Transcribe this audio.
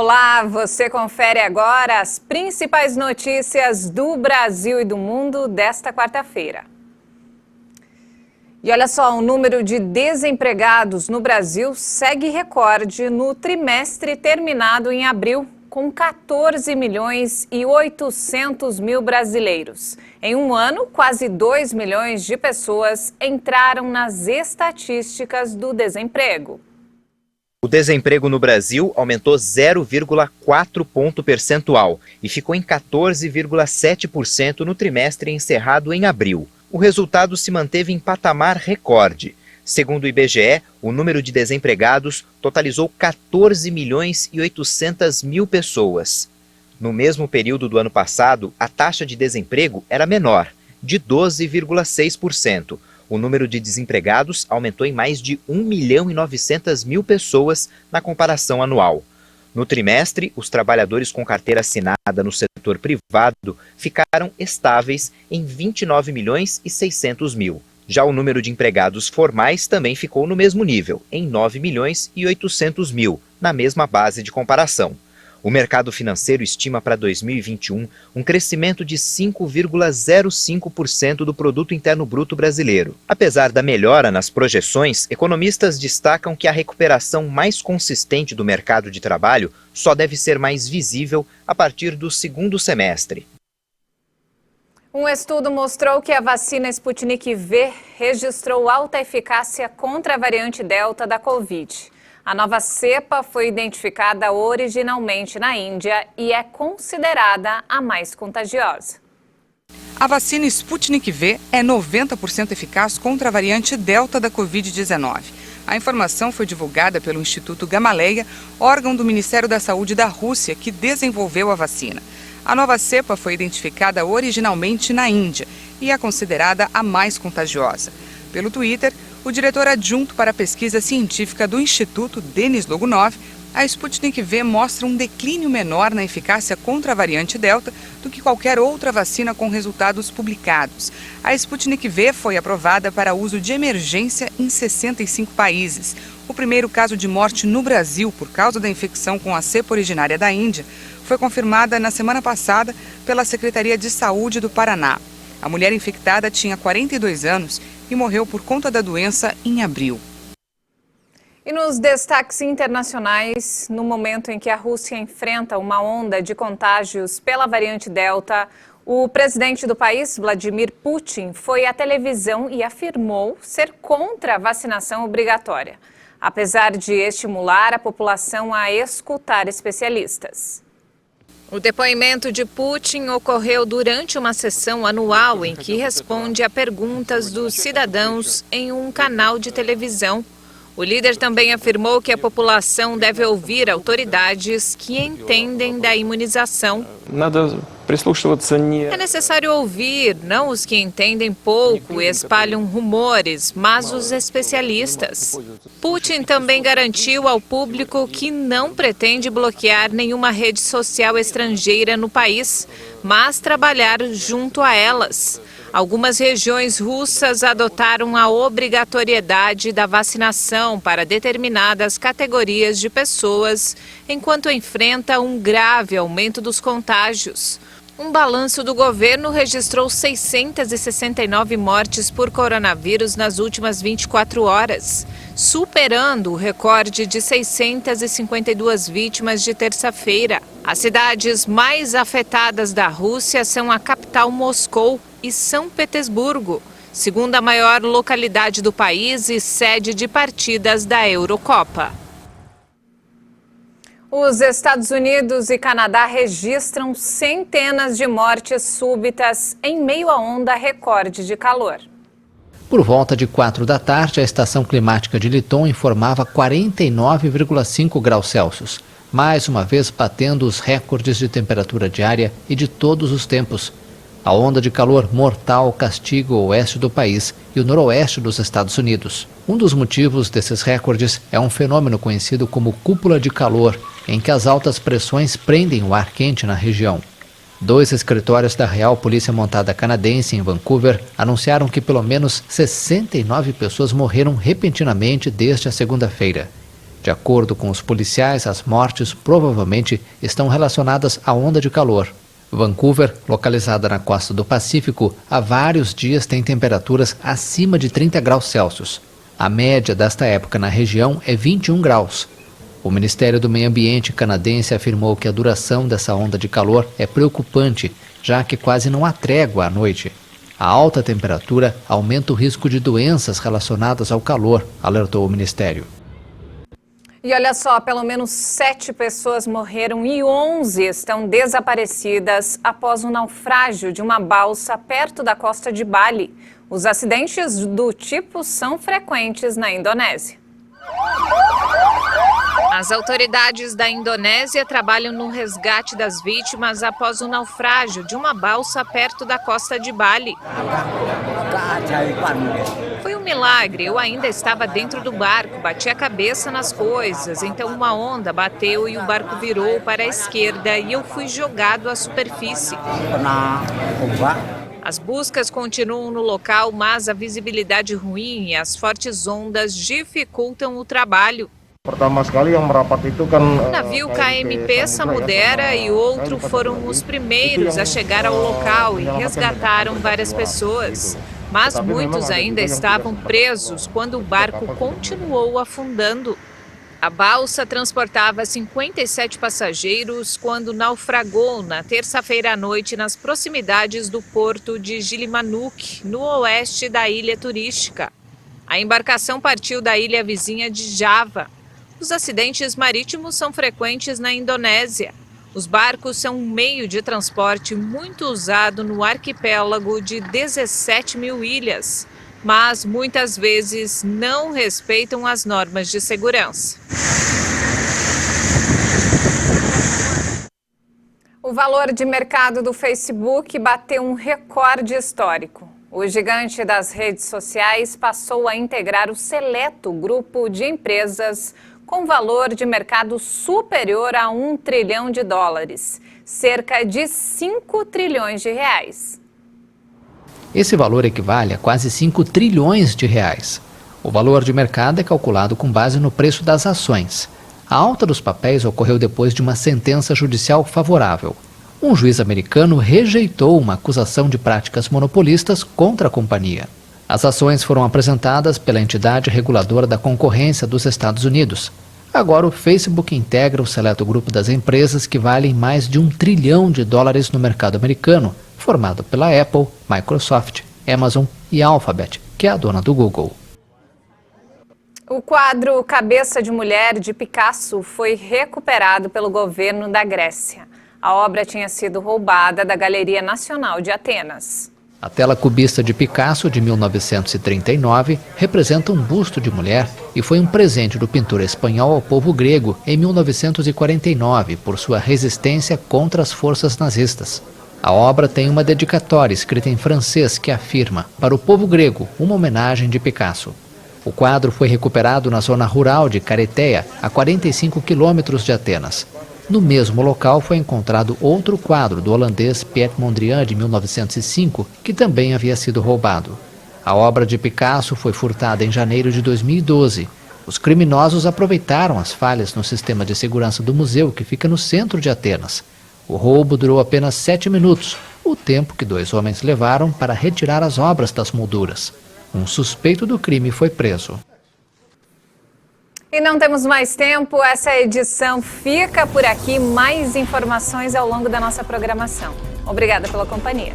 Olá, você confere agora as principais notícias do Brasil e do mundo desta quarta-feira. E olha só, o número de desempregados no Brasil segue recorde no trimestre terminado em abril, com 14 milhões e 800 mil brasileiros. Em um ano, quase 2 milhões de pessoas entraram nas estatísticas do desemprego. O desemprego no Brasil aumentou 0,4 ponto percentual e ficou em 14,7% no trimestre encerrado em abril. O resultado se manteve em patamar recorde. Segundo o IBGE, o número de desempregados totalizou 14 milhões e 800 mil pessoas. No mesmo período do ano passado, a taxa de desemprego era menor, de 12,6%. O número de desempregados aumentou em mais de 1 milhão e 900 mil pessoas na comparação anual. No trimestre, os trabalhadores com carteira assinada no setor privado ficaram estáveis em 29 milhões e 600 mil. Já o número de empregados formais também ficou no mesmo nível, em 9 milhões e 800 mil, na mesma base de comparação. O mercado financeiro estima para 2021 um crescimento de 5,05% do Produto Interno Bruto brasileiro. Apesar da melhora nas projeções, economistas destacam que a recuperação mais consistente do mercado de trabalho só deve ser mais visível a partir do segundo semestre. Um estudo mostrou que a vacina Sputnik V registrou alta eficácia contra a variante Delta da Covid. A nova cepa foi identificada originalmente na Índia e é considerada a mais contagiosa. A vacina Sputnik V é 90% eficaz contra a variante Delta da Covid-19. A informação foi divulgada pelo Instituto Gamaleya, órgão do Ministério da Saúde da Rússia, que desenvolveu a vacina. A nova cepa foi identificada originalmente na Índia e é considerada a mais contagiosa. Pelo Twitter, o diretor adjunto para a pesquisa científica do Instituto, Denis Logunov, a Sputnik V mostra um declínio menor na eficácia contra a variante Delta do que qualquer outra vacina com resultados publicados. A Sputnik V foi aprovada para uso de emergência em 65 países. O primeiro caso de morte no Brasil por causa da infecção com a cepa originária da Índia foi confirmada na semana passada pela Secretaria de Saúde do Paraná. A mulher infectada tinha 42 anos e morreu por conta da doença em abril. E nos destaques internacionais, no momento em que a Rússia enfrenta uma onda de contágios pela variante Delta, o presidente do país, Vladimir Putin, foi à televisão e afirmou ser contra a vacinação obrigatória, apesar de estimular a população a escutar especialistas. O depoimento de Putin ocorreu durante uma sessão anual em que responde a perguntas dos cidadãos em um canal de televisão. O líder também afirmou que a população deve ouvir autoridades que entendem da imunização. É necessário ouvir, não os que entendem pouco e espalham rumores, mas os especialistas. Putin também garantiu ao público que não pretende bloquear nenhuma rede social estrangeira no país, mas trabalhar junto a elas. Algumas regiões russas adotaram a obrigatoriedade da vacinação para determinadas categorias de pessoas, enquanto enfrenta um grave aumento dos contágios. Um balanço do governo registrou 669 mortes por coronavírus nas últimas 24 horas, superando o recorde de 652 vítimas de terça-feira. As cidades mais afetadas da Rússia são a capital Moscou e São Petersburgo, segunda maior localidade do país e sede de partidas da Eurocopa. Os Estados Unidos e Canadá registram centenas de mortes súbitas em meio à onda recorde de calor. Por volta de 4 da tarde, a estação climática de Lytton informava 49,5 graus Celsius, mais uma vez batendo os recordes de temperatura diária e de todos os tempos. A onda de calor mortal castiga o oeste do país e o noroeste dos Estados Unidos. Um dos motivos desses recordes é um fenômeno conhecido como cúpula de calor, em que as altas pressões prendem o ar quente na região. 2 escritórios da Real Polícia Montada Canadense em Vancouver anunciaram que pelo menos 69 pessoas morreram repentinamente desde a segunda-feira. De acordo com os policiais, as mortes provavelmente estão relacionadas à onda de calor. Vancouver, localizada na costa do Pacífico, há vários dias tem temperaturas acima de 30 graus Celsius. A média desta época na região é 21 graus. O Ministério do Meio Ambiente canadense afirmou que a duração dessa onda de calor é preocupante, já que quase não há trégua à noite. A alta temperatura aumenta o risco de doenças relacionadas ao calor, alertou o Ministério. E olha só, pelo menos 7 pessoas morreram e 11 estão desaparecidas após um naufrágio de uma balsa perto da costa de Bali. Os acidentes do tipo são frequentes na Indonésia. As autoridades da Indonésia trabalham no resgate das vítimas após o naufrágio de uma balsa perto da costa de Bali. Foi um milagre, eu ainda estava dentro do barco, bati a cabeça nas coisas, então uma onda bateu e o barco virou para a esquerda e eu fui jogado à superfície. As buscas continuam no local, mas a visibilidade ruim e as fortes ondas dificultam o trabalho. O navio KMP Samudera e outro foram os primeiros a chegar ao local e resgataram várias pessoas. Mas muitos ainda estavam presos quando o barco continuou afundando. A balsa transportava 57 passageiros quando naufragou na terça-feira à noite nas proximidades do porto de Gilimanuk, no oeste da ilha turística. A embarcação partiu da ilha vizinha de Java. Os acidentes marítimos são frequentes na Indonésia. Os barcos são um meio de transporte muito usado no arquipélago de 17 mil ilhas, mas muitas vezes não respeitam as normas de segurança. O valor de mercado do Facebook bateu um recorde histórico. O gigante das redes sociais passou a integrar o seleto grupo de empresas com valor de mercado superior a $1 trilhão, cerca de 5 trilhões de reais. Esse valor equivale a quase 5 trilhões de reais. O valor de mercado é calculado com base no preço das ações. A alta dos papéis ocorreu depois de uma sentença judicial favorável. Um juiz americano rejeitou uma acusação de práticas monopolistas contra a companhia. As ações foram apresentadas pela entidade reguladora da concorrência dos Estados Unidos. Agora o Facebook integra o seleto grupo das empresas que valem mais de $1 trilhão no mercado americano, formado pela Apple, Microsoft, Amazon e Alphabet, que é a dona do Google. O quadro Cabeça de Mulher, de Picasso, foi recuperado pelo governo da Grécia. A obra tinha sido roubada da Galeria Nacional de Atenas. A tela cubista de Picasso, de 1939, representa um busto de mulher e foi um presente do pintor espanhol ao povo grego em 1949 por sua resistência contra as forças nazistas. A obra tem uma dedicatória escrita em francês que afirma, para o povo grego, uma homenagem de Picasso. O quadro foi recuperado na zona rural de Careteia, a 45 quilômetros de Atenas. No mesmo local foi encontrado outro quadro do holandês Piet Mondrian, de 1905, que também havia sido roubado. A obra de Picasso foi furtada em janeiro de 2012. Os criminosos aproveitaram as falhas no sistema de segurança do museu, que fica no centro de Atenas. O roubo durou apenas 7 minutos, o tempo que 2 homens levaram para retirar as obras das molduras. Um suspeito do crime foi preso. E não temos mais tempo, essa edição fica por aqui. Mais informações ao longo da nossa programação. Obrigada pela companhia.